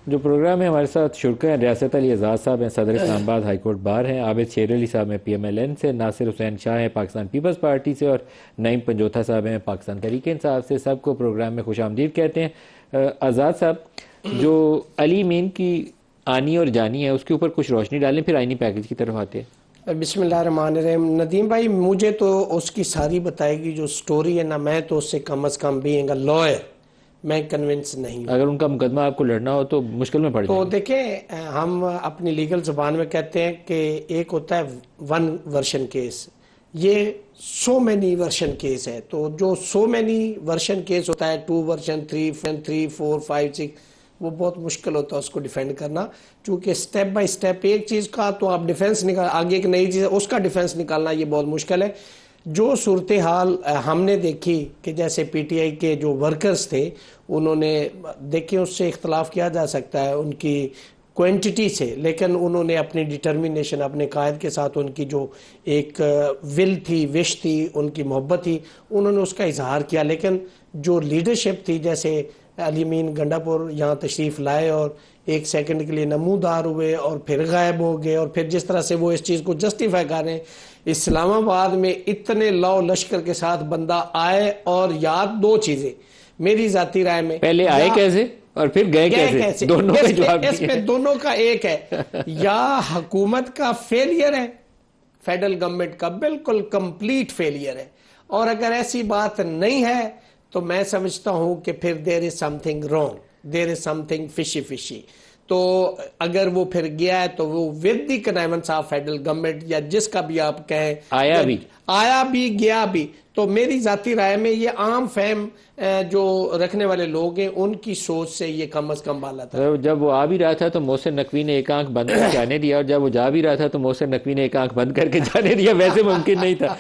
جو پروگرام ہے ہمارے ساتھ شرکا ہیں ریاست علی اعزاز صاحب ہیں، صدر اسلام آباد ہائی کورٹ بار ہیں، عابد شیر علی صاحب ہیں پی ایم ایل این سے، ناصر حسین شاہ ہیں پاکستان پیپلز پارٹی سے، اور نعیم پنجوتھا صاحب ہیں پاکستان تحریک انصاف سے۔ سب کو پروگرام میں خوش آمدید کہتے ہیں۔ آزاد صاحب، جو علی مین کی آنی اور جانی ہے اس کے اوپر کچھ روشنی ڈالیں، پھر آئینی پیکج کی طرف آتے ہیں۔ بسم اللہ الرحمن الرحیم۔ ندیم بھائی، مجھے تو اس کی ساری بتائے گی جو سٹوری ہے نا، میں تو اس سے کم از کم بینگ اے لائر میں کنونس نہیں ہوں۔ اگر ان کا مقدمہ آپ کو لڑنا ہو تو مشکل میں پڑ جائیں تو گے۔ دیکھیں، ہم اپنی لیگل زبان میں کہتے ہیں کہ ایک ہوتا ہے ون ورشن کیس، یہ سو مینی ورشن کیس ہے۔ تو جو سو مینی ورشن کیس ہوتا ہے، 2 ورشن 3 4 5 6، وہ بہت مشکل ہوتا ہے اس کو ڈیفینڈ کرنا، چونکہ سٹیپ بائی سٹیپ ایک چیز کا تو آپ ڈیفینس نکال، آگے ایک نئی چیز ہے اس کا ڈیفینس نکالنا، یہ بہت مشکل ہے۔ جو صورتحال ہم نے دیکھی کہ جیسے پی ٹی آئی کے جو ورکرز تھے، انہوں نے دیکھیں، اس سے اختلاف کیا جا سکتا ہے ان کی کوانٹٹی سے، لیکن انہوں نے اپنی ڈٹرمنیشن، اپنے قائد کے ساتھ ان کی جو ایک ول تھی، وش تھی، ان کی محبت تھی، انہوں نے اس کا اظہار کیا۔ لیکن جو لیڈرشپ تھی، جیسے علی مین گنڈا پور یہاں تشریف لائے اور 1 سیکنڈ کے لیے نمودار ہوئے اور پھر غائب ہو گئے، اور پھر جس طرح سے وہ اس چیز کو جسٹیفائی کر رہے ہیں، اسلام آباد میں اتنے لاؤ لشکر کے ساتھ بندہ آئے، اور یاد 2 چیزیں میری ذاتی رائے میں، پہلے آئے کیسے اور پھر گئے کیسے، دونوں کا جواب اس میں دونوں کا ایک ہے، یا حکومت کا فیلئر ہے، فیڈرل گورنمنٹ کا بالکل کمپلیٹ فیلئر ہے، اور اگر ایسی بات نہیں ہے تو میں سمجھتا ہوں کہ پھر there is something wrong, there is something fishy. تو اگر وہ پھر گیا ہے تو وہ with the connivance of federal government, یا جس کا بھی آپ کہیں، آیا بھی گیا بھی، تو میری ذاتی رائے میں یہ عام فہم جو رکھنے والے لوگ ہیں ان کی سوچ سے یہ کم از کم بالا تھا۔ جب وہ آ بھی رہا تھا تو محسن نقوی نے ایک آنکھ بند کر جانے دیا، اور جب وہ جا بھی رہا تھا تو محسن نقوی نے ایک آنکھ بند کر کے جانے دیا، ویسے ممکن نہیں تھا۔